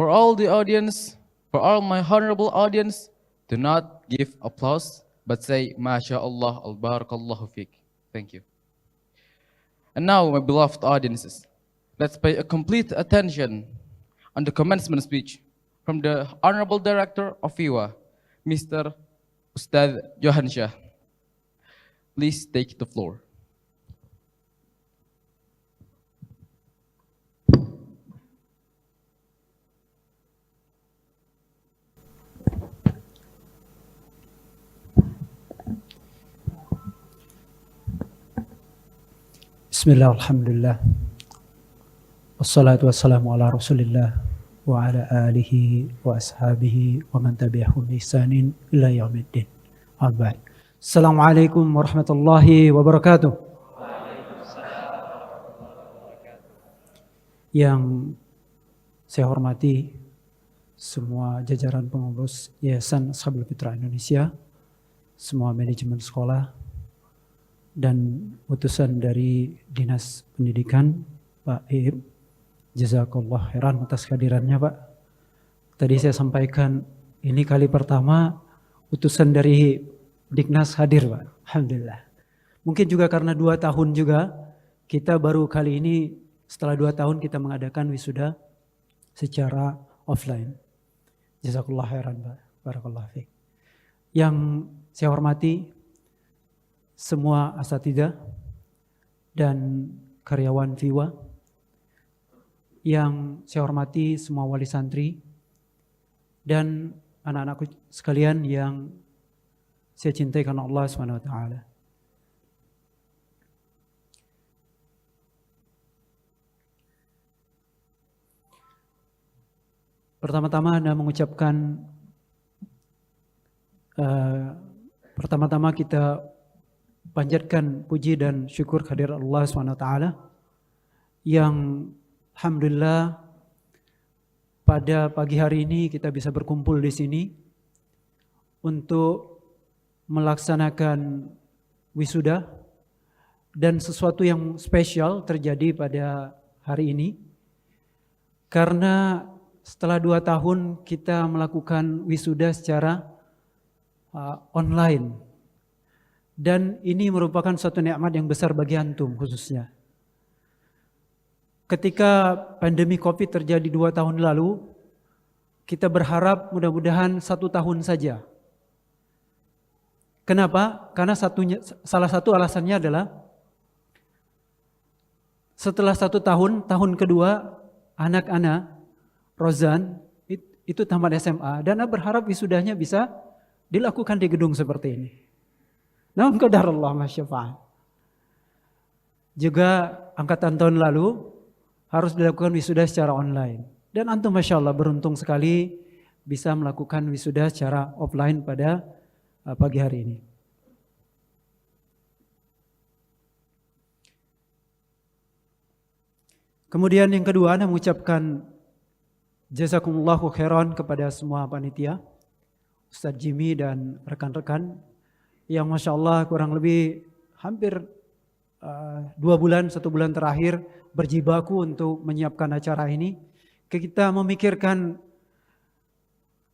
For all the audience, for all my honorable audience, do not give applause, but say, MashaAllah, al-barakallahu fiqh. Thank you. And now, my beloved audiences, let's pay a complete attention on the commencement speech from the Honorable Director of FIWA, Mr. Ustadz Johan Shah. Please take the floor. Bismillah, alhamdulillah. Wassalatu wassalamu ala rasulillah wa ala alihi wa ashabihi wa man tabi'ahum bi ihsanin ila yaumiddin. Amma ba'd. Assalamualaikum warahmatullahi wabarakatuh. Yang saya hormati semua jajaran pengurus Yayasan Ashabul Fitrah Indonesia, semua manajemen sekolah, dan utusan dari Dinas Pendidikan, Pak Iib, jazakallah khairan atas kehadirannya, Pak. Tadi saya sampaikan ini kali pertama utusan dari Diknas hadir, Pak. Alhamdulillah. Mungkin juga karena 2 tahun juga kita baru kali ini setelah 2 tahun kita mengadakan wisuda secara offline. Jazakallah khairan, Pak. Barakallah fiik. Yang saya hormati semua asatidzah dan karyawan FIWA, yang saya hormati semua wali santri dan anak-anakku sekalian yang saya cintai karena Allah Subhanahu wa taala. Pertama-tama Anda mengucapkan pertama-tama kita panjatkan puji dan syukur kehadirat Allah SWT yang alhamdulillah pada pagi hari ini kita bisa berkumpul di sini untuk melaksanakan wisuda, dan sesuatu yang spesial terjadi pada hari ini karena setelah 2 tahun kita melakukan wisuda secara online. Dan ini merupakan suatu nikmat yang besar bagi antum khususnya. Ketika pandemi COVID terjadi 2 tahun lalu, kita berharap mudah-mudahan 1 tahun saja. Kenapa? Karena salah satu alasannya adalah setelah 1 tahun, tahun kedua anak-anak Rozan itu tamat SMA, dan berharap wisudanya bisa dilakukan di gedung seperti ini. Namun qadarullah masyafa'al. Juga angkatan tahun lalu harus dilakukan wisuda secara online. Dan antum Masya Allah beruntung sekali bisa melakukan wisuda secara offline pada pagi hari ini. Kemudian yang kedua, Anda mengucapkan jazakumullahu khairan kepada semua panitia, Ustadz Jimmy dan rekan-rekan yang Masya Allah kurang lebih hampir 1 bulan terakhir berjibaku untuk menyiapkan acara ini. Kita memikirkan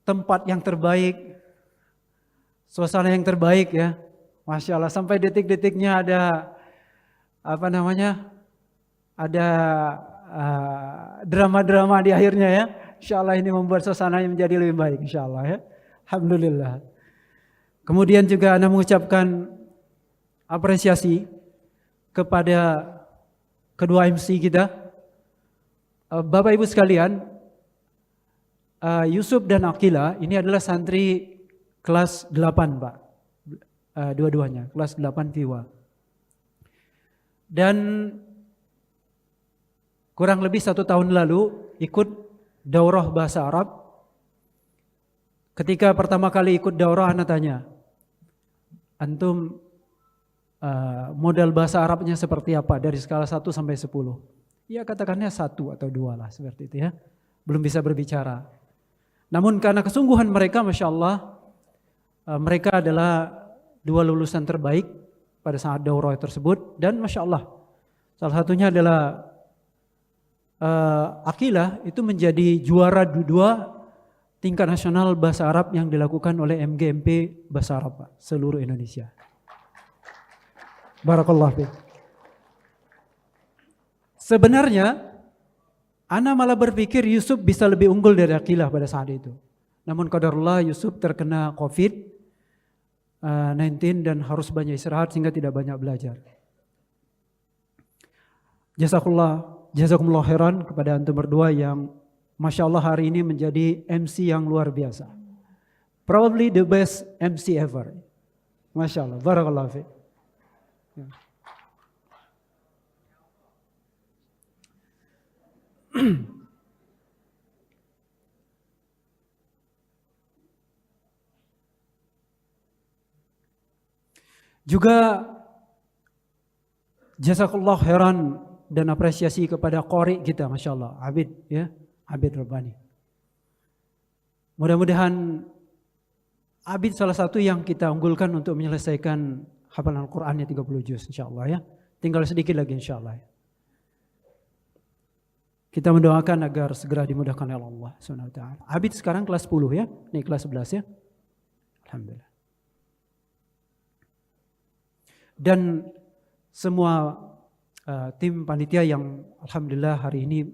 tempat yang terbaik, suasana yang terbaik ya. Masya Allah, sampai detik-detiknya ada ada drama-drama di akhirnya ya. Insya Allah ini membuat suasananya menjadi lebih baik insya Allah ya. Alhamdulillah. Kemudian juga Anda mengucapkan apresiasi kepada kedua MC kita. Bapak Ibu sekalian, Yusuf dan Akila ini adalah santri kelas 8 Pak. Dua-duanya, kelas 8 FIWA. Dan kurang lebih 1 tahun lalu ikut daurah bahasa Arab. Ketika pertama kali ikut daurah, Anda tanya, antum modal bahasa Arabnya seperti apa dari skala 1 sampai 10? Ya katakannya 1 atau 2 lah seperti itu ya. Belum bisa berbicara. Namun karena kesungguhan mereka Masya Allah, mereka adalah 2 lulusan terbaik pada saat daurah tersebut. Dan Masya Allah, salah satunya adalah Aqilah itu menjadi juara dua tingkat nasional bahasa Arab yang dilakukan oleh MGMP Bahasa Arab, Pak, seluruh Indonesia. Barakallah fiik. Sebenarnya ana malah berpikir Yusuf bisa lebih unggul dari Aqilah pada saat itu. Namun qadarullah Yusuf terkena COVID-19 dan harus banyak istirahat sehingga tidak banyak belajar. Jazakumullah khairan kepada antum berdua yang Masya Allah hari ini menjadi MC yang luar biasa. Probably the best MC ever. Masya Allah, barakallahu fiik. Juga jazakallah khairan dan apresiasi kepada qori kita, Masya Allah, Abid, ya, Abid Rabbani. Mudah-mudahan Abid salah satu yang kita unggulkan untuk menyelesaikan hafalan Al-Qur'annya 30 juz, insya Allah ya. Tinggal sedikit lagi insya Allah ya. Kita mendoakan agar segera dimudahkan oleh Allah Subhanahu wa taala. Abid sekarang kelas 10 ya, ini kelas 11 ya. Alhamdulillah. Dan semua tim panitia yang alhamdulillah hari ini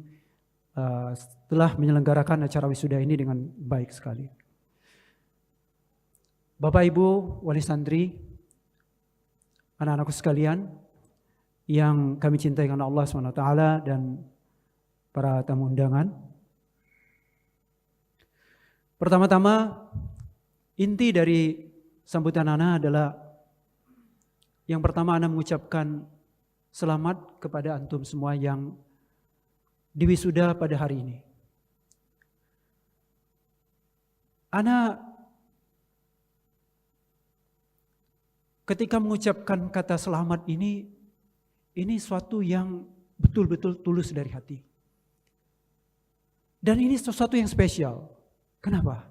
telah menyelenggarakan acara wisuda ini dengan baik sekali. Bapak Ibu wali santri, anak-anakku sekalian yang kami cintai karena Allah Subhanahu wa taala dan para tamu undangan. Pertama-tama inti dari sambutan ana adalah yang pertama ana mengucapkan selamat kepada antum semua yang diwisuda pada hari ini. Ana ketika mengucapkan kata selamat ini suatu yang betul-betul tulus dari hati. Dan ini sesuatu yang spesial. Kenapa?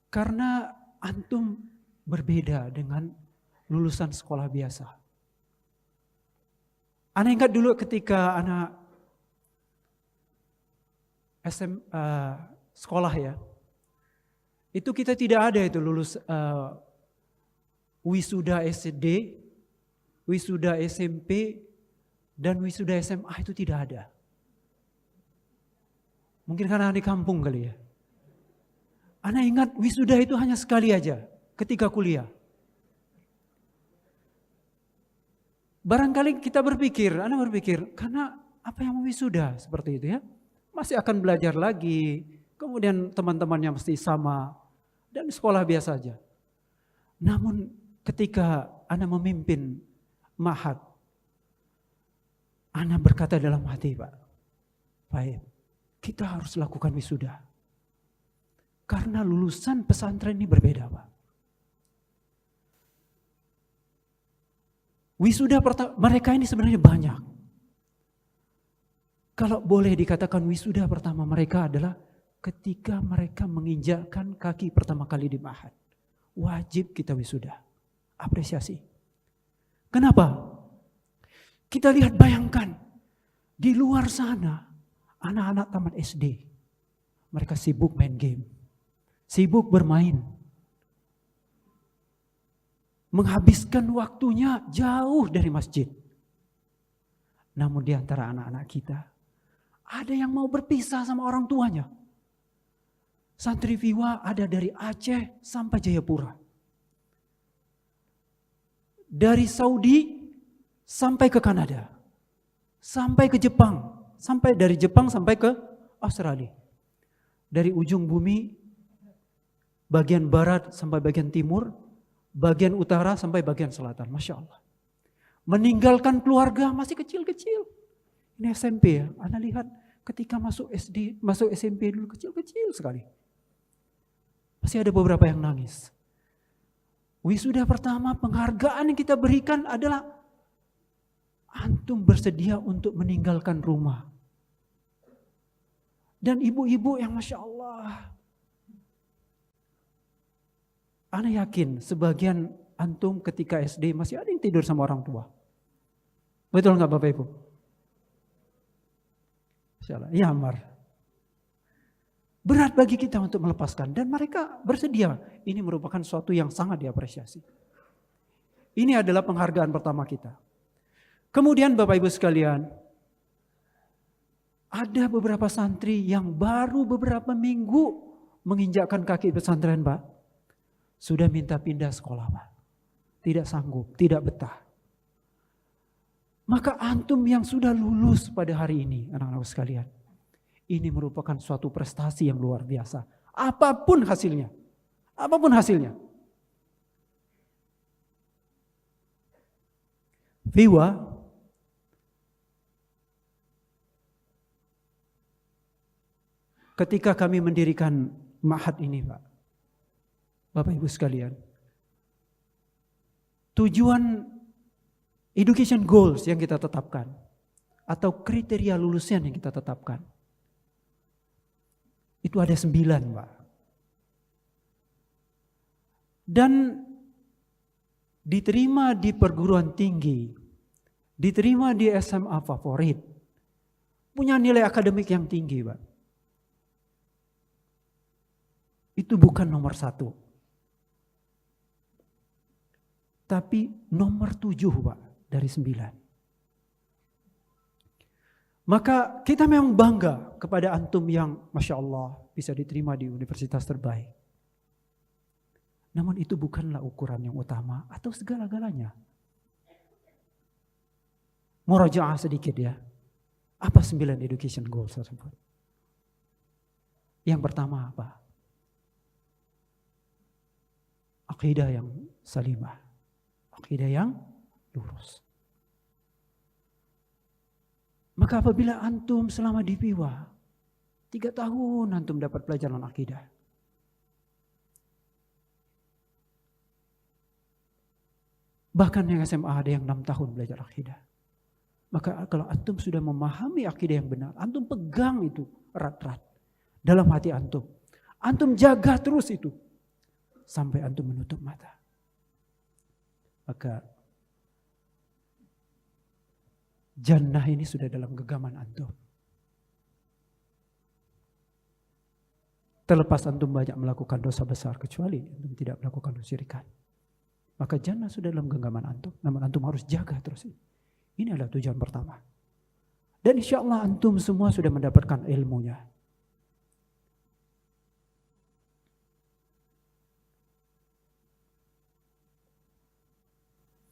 Karena antum berbeda dengan lulusan sekolah biasa. Ana ingat dulu ketika ana sekolah ya, itu kita tidak ada itu lulus wisuda SD, wisuda SMP, dan wisuda SMA itu tidak ada. Mungkin karena di kampung kali ya. Ana ingat wisuda itu hanya sekali aja ketika kuliah. Barangkali kita berpikir, ana berpikir, karena apa yang mau wisuda seperti itu ya? Masih akan belajar lagi, kemudian teman-temannya mesti sama, dan sekolah biasa aja. Namun ketika ana memimpin ma'had, ana berkata dalam hati, Pak, baik, kita harus lakukan wisuda. Karena lulusan pesantren ini berbeda, Pak. Wisuda pertama, mereka ini sebenarnya banyak. Kalau boleh dikatakan wisuda pertama mereka adalah ketika mereka menginjakkan kaki pertama kali di ma'had. Wajib kita wisuda. Apresiasi. Kenapa? Kita lihat, bayangkan. Di luar sana, anak-anak taman SD. Mereka sibuk main game. Sibuk bermain. Menghabiskan waktunya jauh dari masjid. Namun di antara anak-anak kita, ada yang mau berpisah sama orang tuanya. Santri Viwa ada dari Aceh sampai Jayapura. Dari Saudi sampai ke Kanada. Sampai ke Jepang. Sampai dari Jepang sampai ke Australia. Dari ujung bumi, bagian barat sampai bagian timur, bagian utara sampai bagian selatan. Masya Allah. Meninggalkan keluarga masih kecil-kecil. Ini SMP ya. Anda lihat ketika masuk SD, masuk SMP dulu kecil-kecil sekali. Masih ada beberapa yang nangis. Wisuda pertama, penghargaan yang kita berikan adalah antum bersedia untuk meninggalkan rumah. Dan ibu-ibu yang Masya Allah. Ana yakin sebagian antum ketika SD masih ada yang tidur sama orang tua. Betul nggak Bapak Ibu? Insyaallah. Ya Ammar. Berat bagi kita untuk melepaskan dan mereka bersedia. Ini merupakan suatu yang sangat diapresiasi. Ini adalah penghargaan pertama kita. Kemudian Bapak Ibu sekalian, ada beberapa santri yang baru beberapa minggu menginjakkan kaki pesantren, Pak. Sudah minta pindah sekolah, Pak. Tidak sanggup, tidak betah. Maka antum yang sudah lulus pada hari ini, anak-anak sekalian, ini merupakan suatu prestasi yang luar biasa. Apapun hasilnya. Apapun hasilnya. Viwa ketika kami mendirikan ma'had ini, Pak. Bapak Ibu sekalian. Tujuan education goals yang kita tetapkan atau kriteria lulusan yang kita tetapkan itu ada 9, Pak. Dan diterima di perguruan tinggi, diterima di SMA favorit, punya nilai akademik yang tinggi, Pak. Itu bukan nomor 1. Tapi nomor 7, Pak, dari 9. Maka kita memang bangga kepada antum yang Masya Allah bisa diterima di universitas terbaik. Namun itu bukanlah ukuran yang utama atau segala-galanya. Murajaah sedikit ya. Apa 9 education goals tersebut? Yang pertama apa? Akidah yang salimah. Akidah yang lurus. Maka apabila antum selama di Piwa 3 tahun antum dapat pelajaran akidah. Bahkan yang SMA ada yang 6 tahun belajar akidah. Maka kalau antum sudah memahami akidah yang benar, antum pegang itu erat-erat dalam hati antum. Antum jaga terus itu sampai antum menutup mata. Maka jannah ini sudah dalam genggaman antum. Terlepas antum banyak melakukan dosa besar kecuali antum tidak melakukan kesyirikan. Maka jannah sudah dalam genggaman antum. Namun antum harus jaga terus ini. Ini adalah tujuan pertama. Dan insya Allah antum semua sudah mendapatkan ilmunya.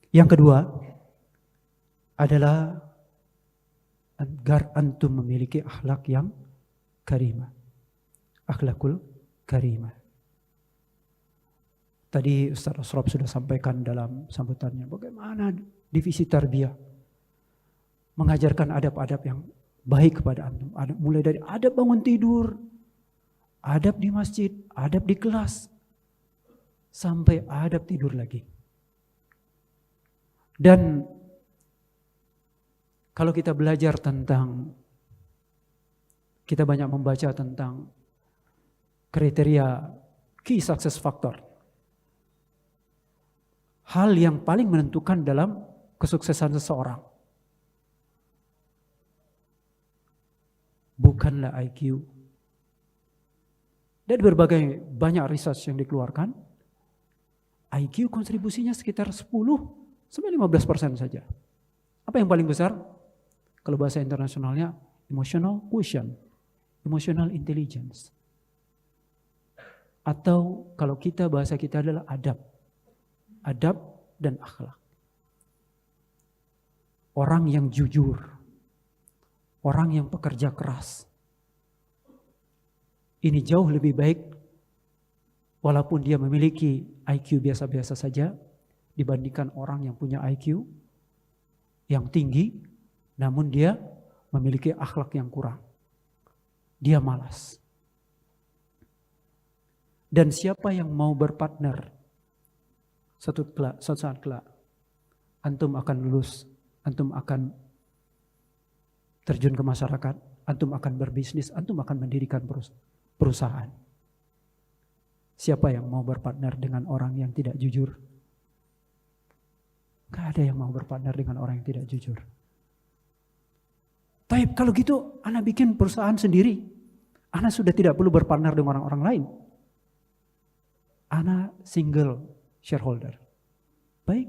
Yang kedua adalah agar antum memiliki akhlak yang karimah. Akhlakul karimah. Tadi Ustaz Asraf sudah sampaikan dalam sambutannya bagaimana divisi tarbiyah mengajarkan adab-adab yang baik kepada antum. Mulai dari adab bangun tidur, adab di masjid, adab di kelas, sampai adab tidur lagi. Dan kalau kita belajar tentang, kita banyak membaca tentang kriteria key success factor. Hal yang paling menentukan dalam kesuksesan seseorang. Bukanlah IQ. Dari berbagai banyak research yang dikeluarkan, IQ kontribusinya sekitar 10-15% saja. Apa yang paling besar? Kalau bahasa internasionalnya emotional quotient, emotional intelligence. Atau kalau kita bahasa kita adalah adab. Adab dan akhlak. Orang yang jujur. Orang yang pekerja keras. Ini jauh lebih baik walaupun dia memiliki IQ biasa-biasa saja dibandingkan orang yang punya IQ yang tinggi namun dia memiliki akhlak yang kurang. Dia malas. Dan siapa yang mau berpartner suatu saat kelak antum akan lulus, antum akan terjun ke masyarakat, antum akan berbisnis, antum akan mendirikan perusahaan. Siapa yang mau berpartner dengan orang yang tidak jujur? Gak ada yang mau berpartner dengan orang yang tidak jujur. Tapi kalau gitu, Ana bikin perusahaan sendiri. Ana sudah tidak perlu berpartner dengan orang-orang lain. Ana single shareholder. Baik.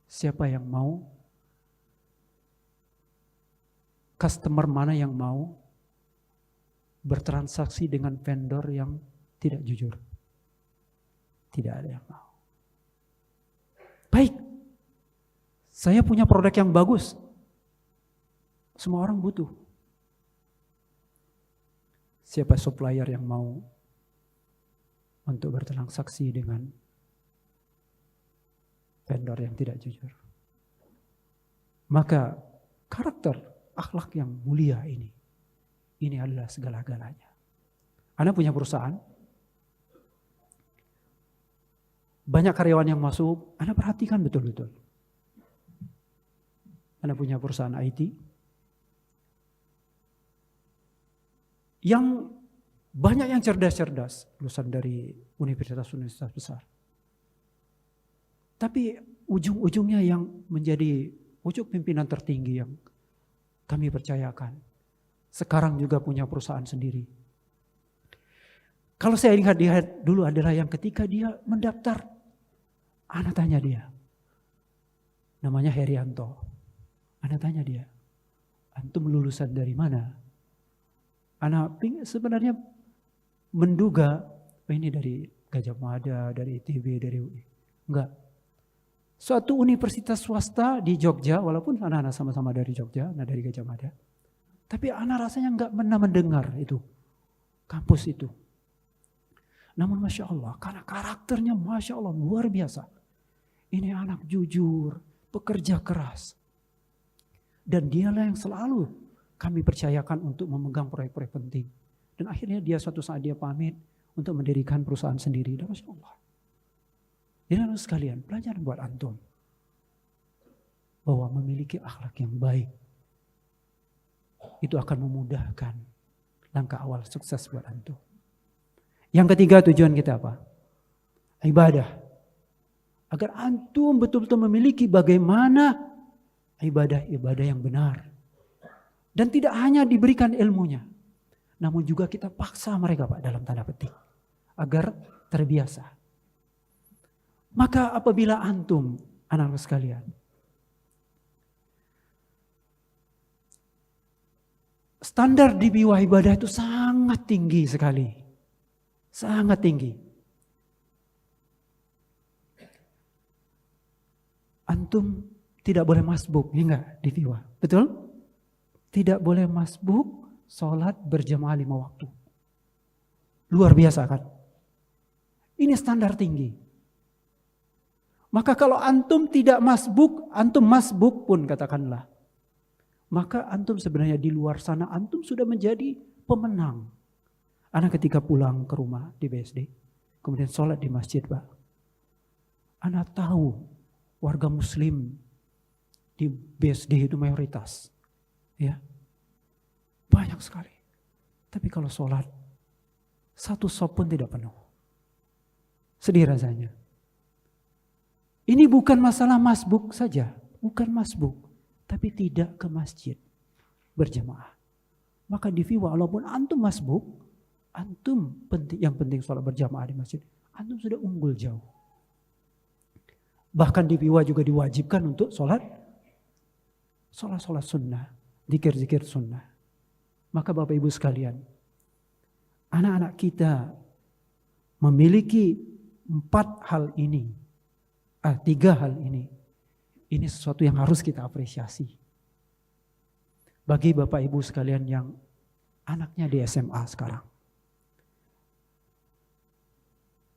Siapa yang mau? Customer mana yang mau bertransaksi dengan vendor yang tidak jujur? Tidak ada yang mau. Baik. Saya punya produk yang bagus. Semua orang butuh. Siapa supplier yang mau untuk bertransaksi dengan vendor yang tidak jujur? Maka karakter akhlak yang mulia ini adalah segala-galanya. Anda punya perusahaan, banyak karyawan yang masuk, Anda perhatikan betul-betul. Anda punya perusahaan IT, yang banyak yang cerdas-cerdas, lulusan dari universitas-universitas besar. Tapi ujung-ujungnya yang menjadi ujung pimpinan tertinggi yang kami percayakan, sekarang juga punya perusahaan sendiri. Kalau saya lihat dulu adalah yang ketika dia mendaftar, Ana tanya dia, namanya Herianto. Ana tanya dia, antum lulusan dari mana? Ana sebenarnya menduga, ini dari Gajah Mada, dari ITB, dari UI. Enggak. Suatu universitas swasta di Jogja, walaupun anak-anak sama-sama dari Jogja, dari Gajah Mada. Tapi anak rasanya enggak pernah mendengar itu, kampus itu. Namun Masya Allah, karena karakternya Masya Allah luar biasa. Ini anak jujur, pekerja keras. Dan dialah yang selalu kami percayakan untuk memegang proyek-proyek penting. Dan akhirnya suatu saat dia pamit untuk mendirikan perusahaan sendiri. Dan Masya Allah. Jadi harus sekalian, pelajaran buat antum. Bahwa memiliki akhlak yang baik. Itu akan memudahkan langkah awal sukses buat antum. Yang ketiga, tujuan kita apa? Ibadah. Agar antum betul-betul memiliki bagaimana ibadah-ibadah yang benar. Dan tidak hanya diberikan ilmunya, namun juga kita paksa mereka Pak dalam tanda petik. Agar terbiasa. Maka apabila antum, anak-anak sekalian, standar di bawah ibadah itu sangat tinggi sekali. Sangat tinggi. Antum tidak boleh masbuk, ya enggak di FIWA, betul? Tidak boleh masbuk sholat berjamaah 5 waktu. Luar biasa kan? Ini standar tinggi. Maka kalau antum tidak masbuk, antum masbuk pun katakanlah. Maka antum sebenarnya di luar sana, antum sudah menjadi pemenang. Anak ketika pulang ke rumah di BSD, kemudian sholat di masjid Pak. Anak tahu warga muslim di BSD itu mayoritas. Ya, banyak sekali. Tapi kalau sholat, satu sop pun tidak penuh. Sedih rasanya. Ini bukan masalah masbuk saja. Bukan masbuk. Tapi tidak ke masjid berjamaah. Maka di FIWA, walaupun antum masbuk, antum yang penting sholat berjamaah di masjid, antum sudah unggul jauh. Bahkan di FIWA juga diwajibkan untuk sholat sunnah, zikir-zikir sunnah. Maka Bapak Ibu sekalian, anak-anak kita memiliki 3 hal ini. Ini sesuatu yang harus kita apresiasi. Bagi Bapak Ibu sekalian yang anaknya di SMA sekarang,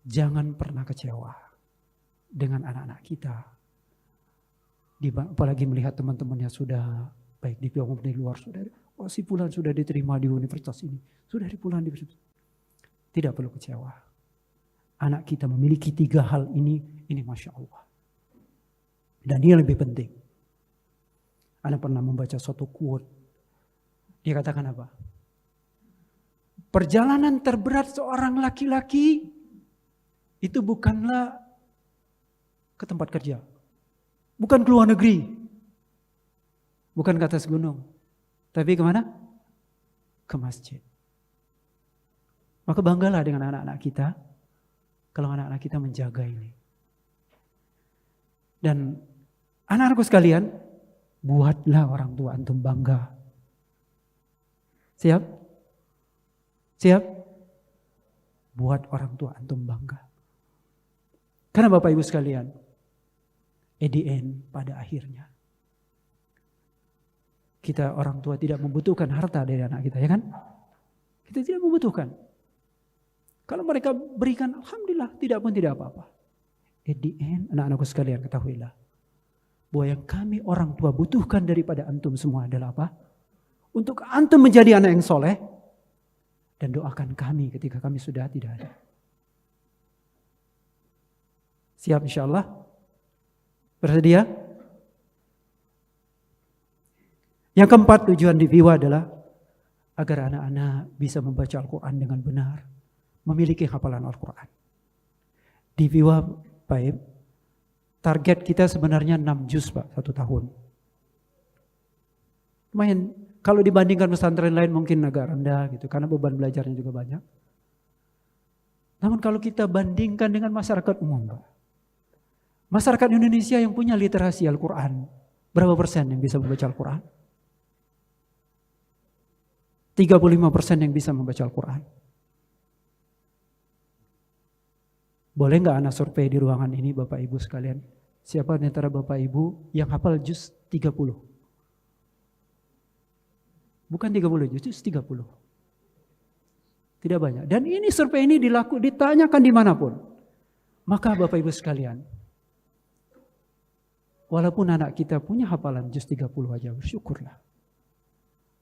jangan pernah kecewa dengan anak-anak kita. Apalagi melihat teman-temannya sudah baik di maupun di luar, si Fulan sudah diterima di universitas ini, sudah di Fulan di universitas. Tidak perlu kecewa. Anak kita memiliki 3 hal ini Masya Allah. Dan dia lebih penting. Anak pernah membaca suatu quote. Dia katakan apa? Perjalanan terberat seorang laki-laki itu bukanlah ke tempat kerja. Bukan ke luar negeri. Bukan ke atas gunung. Tapi kemana? Ke masjid. Maka banggalah dengan anak-anak kita, kalau anak-anak kita menjaga ini. Dan anak-anakku sekalian, buatlah orang tua antum bangga. Siap? Siap? Buat orang tua antum bangga. Karena Bapak Ibu sekalian, pada akhirnya, kita orang tua tidak membutuhkan harta dari anak kita, ya kan? Kita tidak membutuhkan. Kalau mereka berikan, alhamdulillah, tidak pun tidak apa-apa. Anak-anakku sekalian, ketahuilah bahwa yang kami orang tua butuhkan daripada antum semua adalah apa? Untuk antum menjadi anak yang soleh, dan doakan kami ketika kami sudah tidak ada. Siap insyaallah? Bersedia? Yang keempat, tujuan di Viwa adalah agar anak-anak bisa membaca Al-Quran dengan benar, memiliki hafalan Al-Quran. Di Viwa, Pak, target kita sebenarnya 6 juz Pak, 1 tahun. Lumayan, kalau dibandingkan pesantren lain mungkin agak rendah gitu, karena beban belajarnya juga banyak. Namun kalau kita bandingkan dengan masyarakat umum Pak, masyarakat Indonesia yang punya literasi Al-Quran, berapa persen yang bisa membaca Al-Quran? 35% yang bisa membaca Al-Quran. Boleh nggak anak survei di ruangan ini Bapak Ibu sekalian? Siapa di antara Bapak Ibu yang hafal juz 30? Bukan 30 juz 30. Tidak banyak. Dan ini survei ini ditanyakan dimanapun. Maka Bapak Ibu sekalian, walaupun anak kita punya hafalan juz 30 aja, bersyukurlah.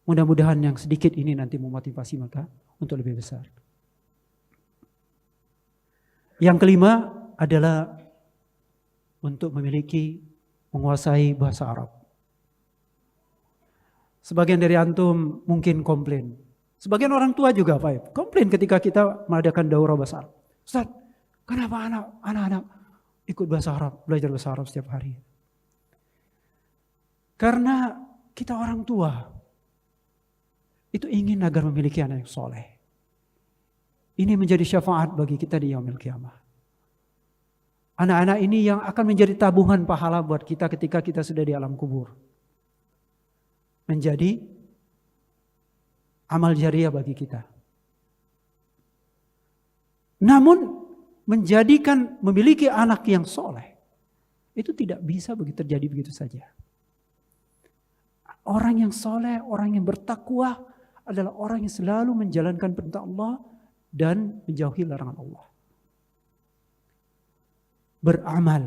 Mudah-mudahan yang sedikit ini nanti memotivasi mereka untuk lebih besar. Yang kelima adalah untuk menguasai bahasa Arab. Sebagian dari antum mungkin komplain. Sebagian orang tua juga Pak, komplain ketika kita mengadakan daurah bahasa Arab. Ustaz, kenapa anak-anak ikut bahasa Arab, belajar bahasa Arab setiap hari? Karena kita orang tua itu ingin agar memiliki anak yang soleh. Ini menjadi syafaat bagi kita di yaumil qiyamah. Anak-anak ini yang akan menjadi tabungan pahala buat kita ketika kita sudah di alam kubur. Menjadi amal jariah bagi kita. Namun memiliki anak yang soleh itu tidak bisa terjadi begitu saja. Orang yang soleh, orang yang bertakwa adalah orang yang selalu menjalankan perintah Allah dan menjauhi larangan Allah. Beramal.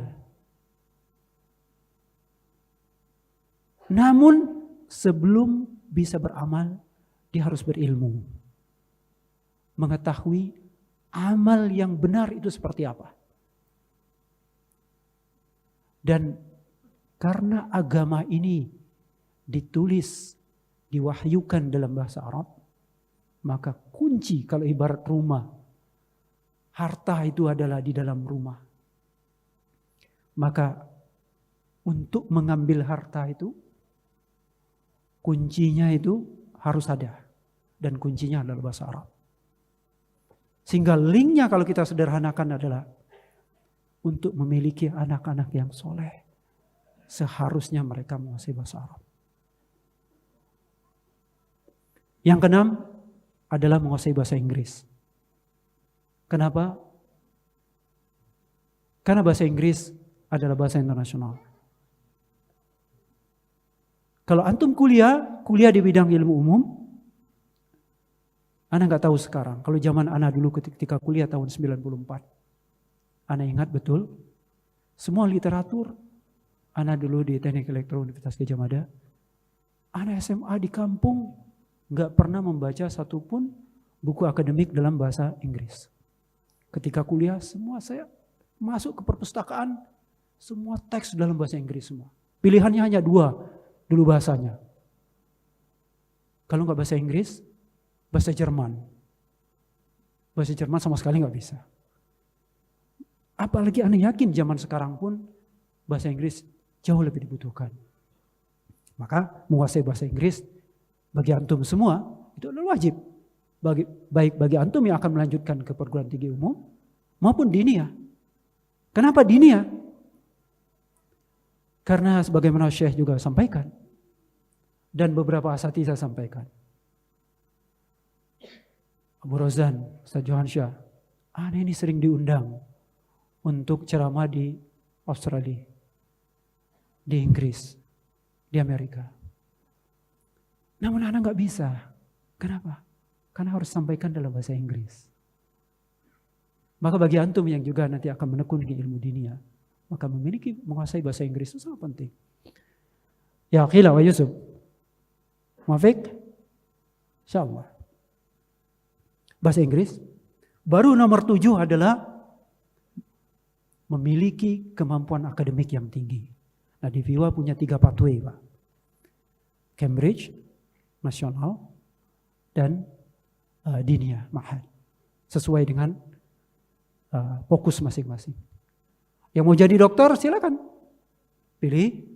Namun sebelum bisa beramal, dia harus berilmu. Mengetahui amal yang benar itu seperti apa. Dan karena agama ini ditulis, diwahyukan dalam bahasa Arab, maka kunci kalau ibarat rumah, harta itu adalah di dalam rumah. Maka untuk mengambil harta itu, kuncinya itu harus ada. Dan kuncinya adalah bahasa Arab. Sehingga linknya kalau kita sederhanakan adalah untuk memiliki anak-anak yang soleh, seharusnya mereka menguasai bahasa Arab. Yang keenam adalah menguasai bahasa Inggris. Kenapa? Karena bahasa Inggris adalah bahasa internasional. Kalau antum kuliah di bidang ilmu umum, ana nggak tahu sekarang. Kalau zaman ana dulu ketika kuliah tahun 94, ana ingat betul, semua literatur, ana dulu di Teknik Elektro Universitas Gadjah Mada, ana SMA di kampung, nggak pernah membaca satupun buku akademik dalam bahasa Inggris. Ketika kuliah semua saya masuk ke perpustakaan, semua teks dalam bahasa Inggris semua. Pilihannya hanya 2 dulu bahasanya. Kalau nggak bahasa Inggris, bahasa Jerman. Bahasa Jerman sama sekali nggak bisa. Apalagi aneh yakin zaman sekarang pun bahasa Inggris jauh lebih dibutuhkan. Maka menguasai bahasa Inggris Bagi antum semua itu adalah wajib. Baik bagi antum yang akan melanjutkan ke perguruan tinggi umum maupun diniyah. Kenapa diniyah? Karena sebagaimana Syekh juga sampaikan dan beberapa asatidzah sampaikan. Abu Rozan, Ustaz Johan Syah, ana ini sering diundang untuk ceramah di Australia, di Inggris, di Amerika. Namun ana nggak bisa. Kenapa? Karena harus sampaikan dalam bahasa Inggris. Maka bagi antum yang juga nanti akan menekuni ilmu diniyah, maka menguasai bahasa Inggris itu sangat penting. Ya Akhila wa Yusuf. Muafiq? Insyaallah. Bahasa Inggris. Baru nomor 7 adalah memiliki kemampuan akademik yang tinggi. Nah di FIWA punya 3 pathway Pak. Cambridge, nasional, dan diniyah, ma'had. Sesuai dengan fokus masing-masing. Yang mau jadi dokter silakan pilih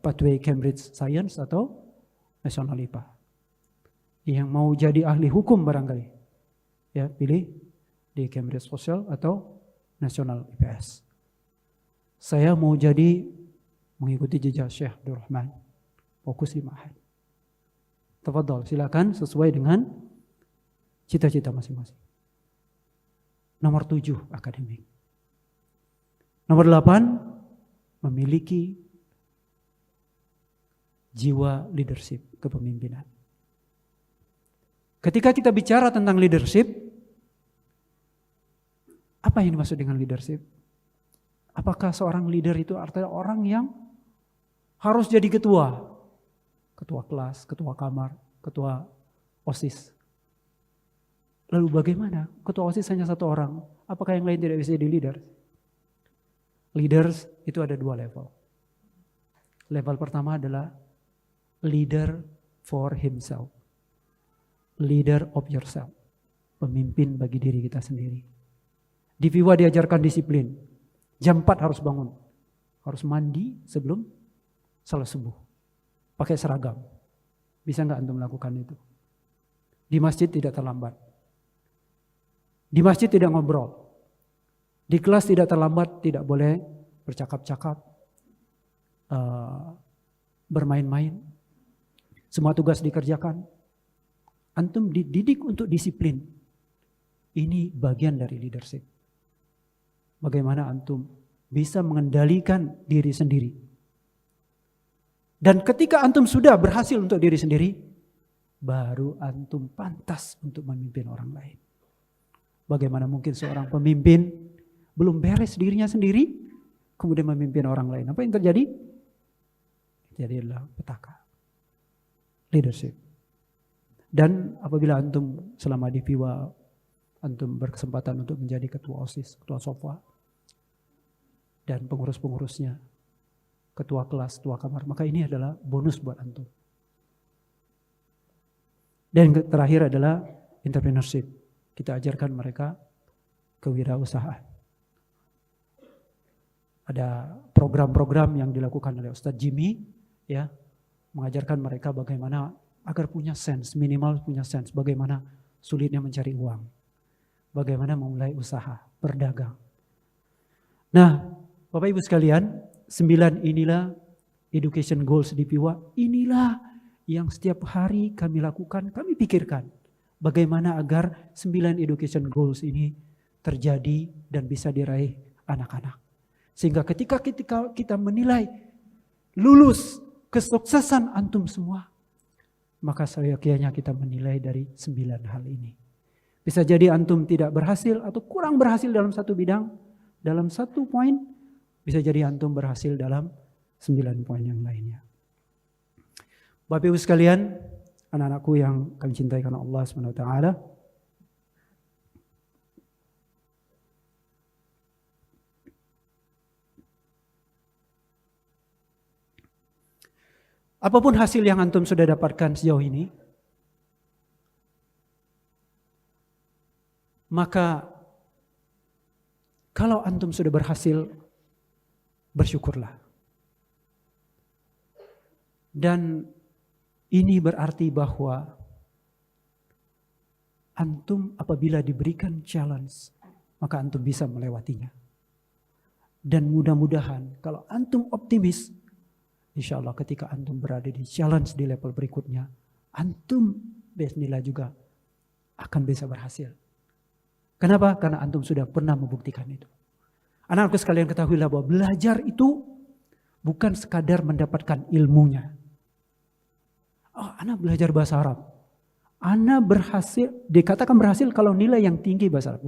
pathway Cambridge Science atau National IPA. Yang mau jadi ahli hukum barangkali, ya pilih di Cambridge Social atau National IPS. Saya mau jadi mengikuti jejak Syekh Abdul Rahman, fokus di ma'had. Tafadhol, silakan sesuai dengan cita-cita masing-masing. Nomor 7 akademik. Nomor 8 memiliki jiwa leadership, kepemimpinan. Ketika kita bicara tentang leadership, apa yang dimaksud dengan leadership? Apakah seorang leader itu artinya orang yang harus jadi ketua? Ketua kelas, ketua kamar, ketua OSIS. Lalu bagaimana? Ketua OSIS hanya 1 orang. Apakah yang lain tidak bisa jadi leader? Leaders itu ada 2 level. Level pertama adalah leader for himself. Leader of yourself. Pemimpin bagi diri kita sendiri. Di FIWA diajarkan disiplin. Jam 4 harus bangun. Harus mandi sebelum salat subuh. Pakai seragam. Bisa nggak antum melakukan itu? Di masjid tidak terlambat. Di masjid tidak ngobrol. Di kelas tidak terlambat, tidak boleh bercakap-cakap, bermain-main. Semua tugas dikerjakan. Antum dididik untuk disiplin. Ini bagian dari leadership. Bagaimana antum bisa mengendalikan diri sendiri. Dan ketika antum sudah berhasil untuk diri sendiri, baru antum pantas untuk memimpin orang lain. Bagaimana mungkin seorang pemimpin belum beres dirinya sendiri, kemudian memimpin orang lain. Apa yang terjadi? Jadi adalah petaka. Leadership. Dan apabila antum selama di FIWA, antum berkesempatan untuk menjadi ketua OSIS, ketua SOFA, dan pengurus-pengurusnya, ketua kelas, ketua kamar, maka ini adalah bonus buat antum. Dan terakhir adalah entrepreneurship. Kita ajarkan mereka kewirausahaan. Ada program-program yang dilakukan oleh Ustadz Jimmy, ya, mengajarkan mereka bagaimana agar punya sense, minimal punya sense, bagaimana sulitnya mencari uang, bagaimana memulai usaha, berdagang. Nah, Bapak Ibu sekalian, 9 inilah education goals di FIWA. Inilah yang setiap hari kami lakukan, kami pikirkan. Bagaimana agar 9 education goals ini terjadi dan bisa diraih anak-anak. Sehingga ketika kita menilai lulus kesuksesan antum semua, maka seyogyanya kita menilai dari 9 hal ini. Bisa jadi antum tidak berhasil atau kurang berhasil dalam satu bidang, dalam satu poin, bisa jadi antum berhasil dalam 9 poin yang lainnya. Bapak Ibu sekalian, anak-anakku yang kami cintai karena Allah SWT. Apapun hasil yang antum sudah dapatkan sejauh ini, maka kalau antum sudah berhasil, bersyukurlah. Dan Ini berarti bahwa antum apabila diberikan challenge, maka antum bisa melewatinya. Dan mudah-mudahan kalau antum optimis, insya Allah ketika antum berada di challenge di level berikutnya, antum bismillah juga akan bisa berhasil. Kenapa? Karena antum sudah pernah membuktikan itu. Anak-anakku sekalian ketahuilah bahwa belajar itu bukan sekadar mendapatkan ilmunya. Oh, anak belajar bahasa Arab. Anak berhasil, dikatakan berhasil kalau nilai yang tinggi bahasa Arab.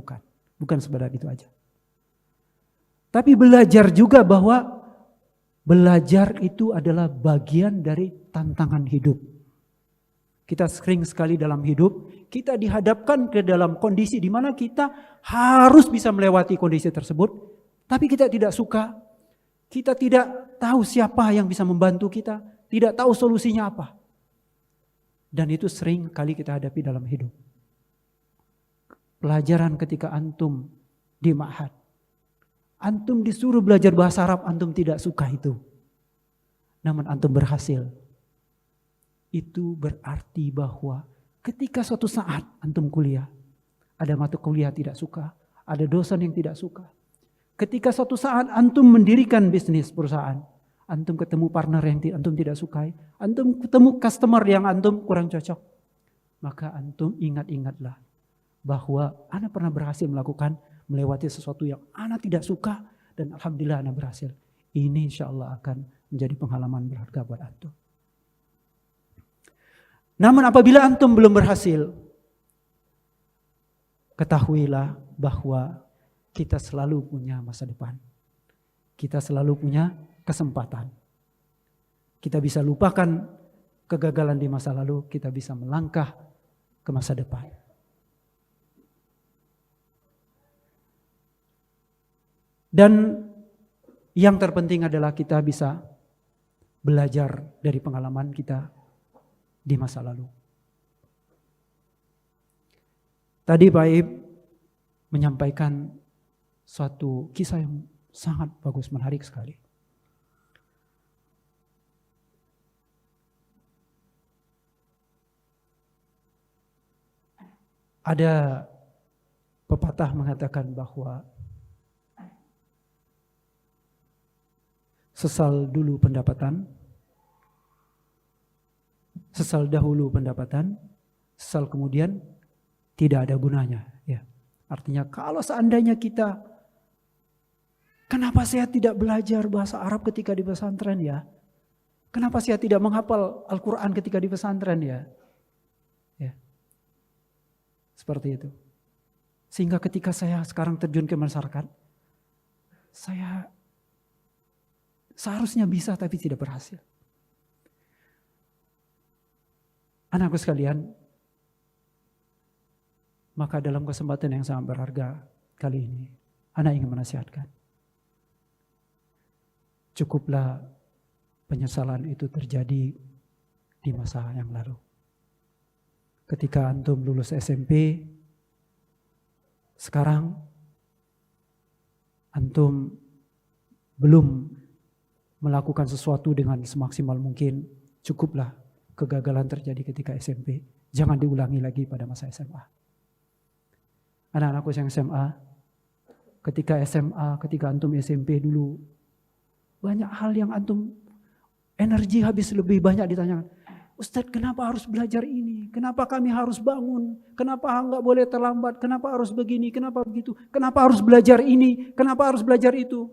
Bukan sekedar itu aja. Tapi belajar juga bahwa belajar itu adalah bagian dari tantangan hidup. Kita sering sekali dalam hidup, kita dihadapkan ke dalam kondisi di mana kita harus bisa melewati kondisi tersebut. Tapi kita tidak suka, kita tidak tahu siapa yang bisa membantu kita, tidak tahu solusinya apa. Dan itu sering kali kita hadapi dalam hidup. Pelajaran ketika antum di ma'had, antum disuruh belajar bahasa Arab, antum tidak suka itu. Namun antum berhasil. Itu berarti bahwa ketika suatu saat antum kuliah, ada mata kuliah tidak suka, ada dosen yang tidak suka. Ketika suatu saat antum mendirikan bisnis perusahaan, antum ketemu partner yang antum tidak sukai, antum ketemu customer yang antum kurang cocok, maka antum ingat-ingatlah bahwa anak pernah berhasil melewati sesuatu yang anak tidak suka, dan alhamdulillah anak berhasil. Ini insya Allah akan menjadi pengalaman berharga buat antum. Namun apabila antum belum berhasil, ketahuilah bahwa kita selalu punya masa depan. Kita selalu punya kesempatan. Kita bisa lupakan kegagalan di masa lalu, kita bisa melangkah ke masa depan. Dan yang terpenting adalah kita bisa belajar dari pengalaman kita di masa lalu. Tadi Pak Iib menyampaikan suatu kisah yang sangat bagus, menarik sekali. Ada pepatah mengatakan bahwa sesal dulu pendapatan, sesal dahulu pendapatan, sesal kemudian tidak ada gunanya. Ya. Artinya kalau seandainya kita, kenapa saya tidak belajar bahasa Arab ketika di pesantren ya? Kenapa saya tidak menghafal Al-Quran ketika di pesantren ya? Ya. Seperti itu. Sehingga ketika saya sekarang terjun ke masyarakat, saya seharusnya bisa tapi tidak berhasil. Anakku sekalian, maka dalam kesempatan yang sangat berharga kali ini, anak ingin menasihatkan. Cukuplah penyesalan itu terjadi di masa yang lalu. Ketika antum lulus SMP, sekarang antum belum melakukan sesuatu dengan semaksimal mungkin, cukuplah kegagalan terjadi ketika SMP. Jangan diulangi lagi pada masa SMA. Anak-anakku yang SMA, ketika SMA, ketika antum SMP dulu, banyak hal yang antum energi habis lebih banyak ditanyakan. Ustadz, kenapa harus belajar ini? Kenapa kami harus bangun? Kenapa enggak boleh terlambat? Kenapa harus begini? Kenapa begitu? Kenapa harus belajar ini? Kenapa harus belajar itu?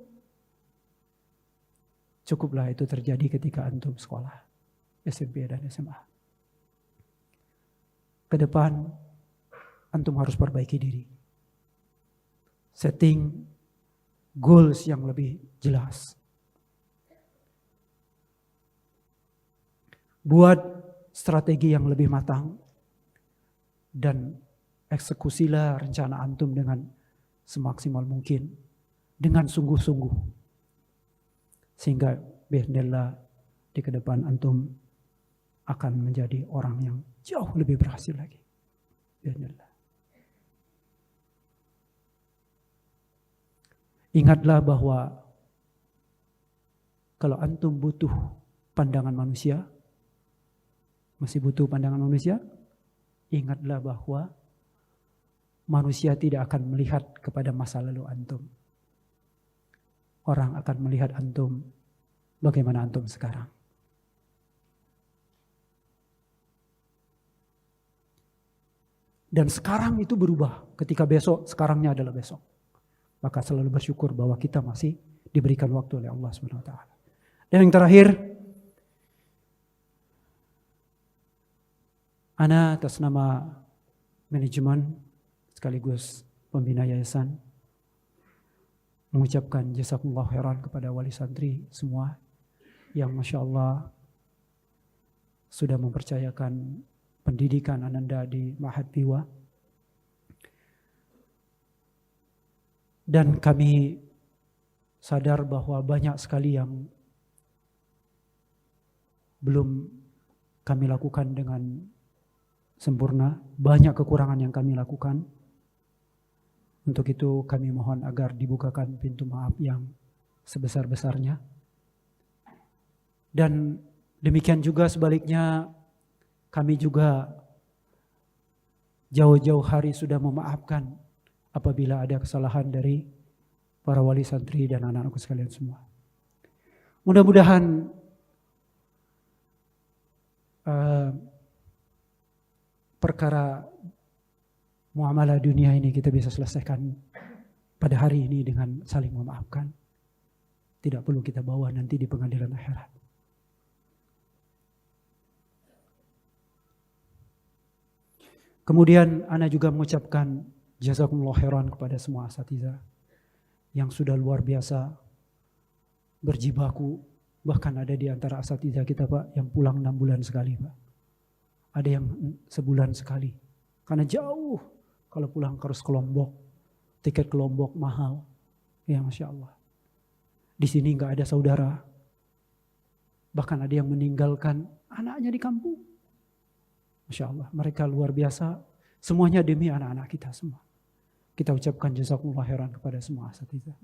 Cukuplah itu terjadi ketika antum sekolah SMP dan SMA. Ke depan antum harus perbaiki diri. Setting goals yang lebih jelas. Buat strategi yang lebih matang dan eksekusilah rencana antum dengan semaksimal mungkin, dengan sungguh-sungguh. Sehingga biidznillah di ke depan antum akan menjadi orang yang jauh lebih berhasil lagi. Biidznillah. Ingatlah bahwa kalau antum butuh pandangan manusia, masih butuh pandangan manusia, ingatlah bahwa manusia tidak akan melihat kepada masa lalu antum. Orang akan melihat antum bagaimana antum sekarang. Dan sekarang itu berubah. Ketika besok, sekarangnya adalah besok. Maka selalu bersyukur bahwa kita masih diberikan waktu oleh Allah SWT. Dan yang terakhir, ana atas nama manajemen sekaligus pembina yayasan mengucapkan jazakumullah khairan kepada wali santri semua yang Masya Allah sudah mempercayakan pendidikan Ananda di Ma'had Piwa. Dan kami sadar bahwa banyak sekali yang belum kami lakukan dengan sempurna, banyak kekurangan yang kami lakukan. Untuk itu kami mohon agar dibukakan pintu maaf yang sebesar-besarnya. Dan demikian juga sebaliknya, kami juga jauh-jauh hari sudah memaafkan apabila ada kesalahan dari para wali santri dan anak-anakku sekalian semua. Mudah-mudahan perkara muamalah dunia ini kita bisa selesaikan pada hari ini dengan saling memaafkan. Tidak perlu kita bawa nanti di pengadilan akhirat. Kemudian ana juga mengucapkan jazakumullah khairan kepada semua asatidzah yang sudah luar biasa berjibaku. Bahkan ada di antara asatidzah kita Pak yang pulang 6 bulan sekali Pak. Ada yang sebulan sekali. Karena jauh. Kalau pulang harus ke Lombok, tiket ke Lombok mahal. Ya Masya Allah. Di sini nggak ada saudara. Bahkan ada yang meninggalkan anaknya di kampung. Masya Allah, mereka luar biasa. Semuanya demi anak-anak kita semua. Kita ucapkan jazakumullah khairan kepada semua asatidzah.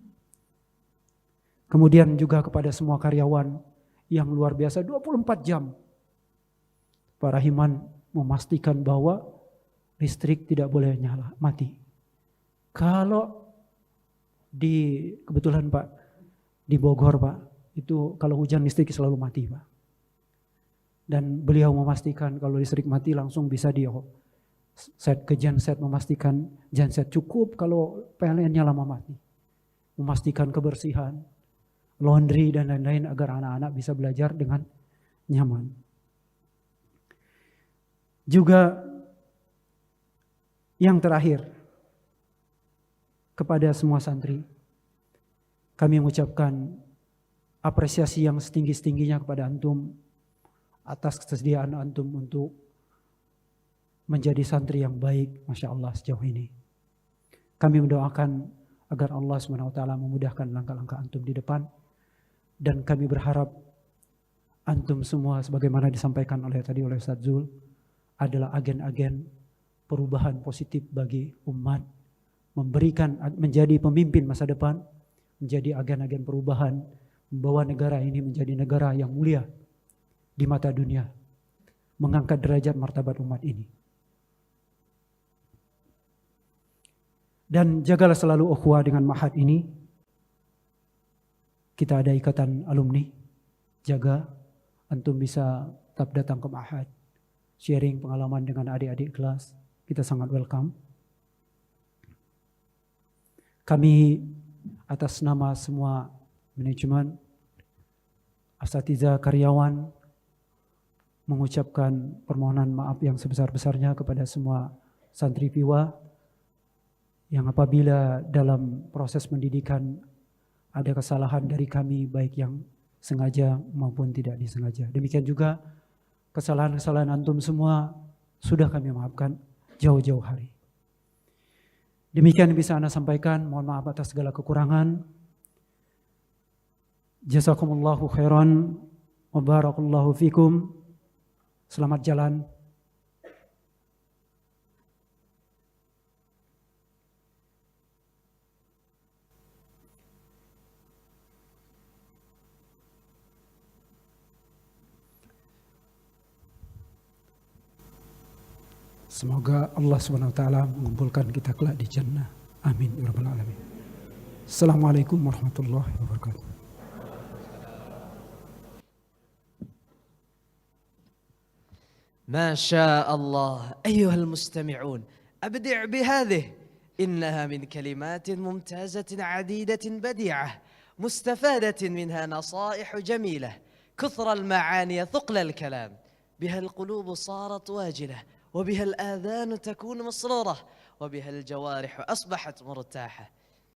Kemudian juga kepada semua karyawan yang luar biasa 24 jam. Pak Rahiman memastikan bahwa listrik tidak boleh nyala, mati. Kalau kebetulan Pak, di Bogor Pak, itu kalau hujan listrik selalu mati Pak. Dan beliau memastikan kalau listrik mati langsung bisa set ke genset, memastikan genset cukup kalau PLN-nya lama mati. Memastikan kebersihan, laundry dan lain-lain agar anak-anak bisa belajar dengan nyaman. Juga yang terakhir, kepada semua santri, kami mengucapkan apresiasi yang setinggi-tingginya kepada antum atas kesediaan antum untuk menjadi santri yang baik, Masya Allah sejauh ini. Kami mendoakan agar Allah SWT memudahkan langkah-langkah antum di depan. Dan kami berharap antum semua sebagaimana disampaikan tadi oleh Ustaz Zul adalah agen-agen perubahan positif bagi umat, menjadi pemimpin masa depan, menjadi agen-agen perubahan, membawa negara ini menjadi negara yang mulia di mata dunia, mengangkat derajat martabat umat ini. Dan jagalah selalu ukhuwah dengan Ma'had ini. Kita ada ikatan alumni, jaga antum bisa tetap datang ke Ma'had, sharing pengalaman dengan adik-adik kelas. Kita sangat welcome. Kami atas nama semua manajemen, asatidzah, karyawan, mengucapkan permohonan maaf yang sebesar-besarnya kepada semua santri Piwa yang apabila dalam proses pendidikan ada kesalahan dari kami baik yang sengaja maupun tidak disengaja. Demikian juga kesalahan-kesalahan antum semua sudah kami maafkan jauh-jauh hari. Demikian yang bisa Anda sampaikan. Mohon maaf atas segala kekurangan. Jazakumullahu khairan wa barakallahu fikum. Selamat jalan. Semoga Allah Subhanahu wa taala mengumpulkan kita kelak di jannah. Amin ya rabbal alamin. Assalamualaikum warahmatullahi wabarakatuh. ما شاء الله أيها المستمعون، أبدع بهذه، إنها من كلمات ممتازة عديدة بديعة مستفادة منها نصائح جميلة، كثر المعاني ثقل الكلام، بها القلوب صارت واجلة، وبها الآذان تكون مسرورة، وبها الجوارح أصبحت مرتاحة.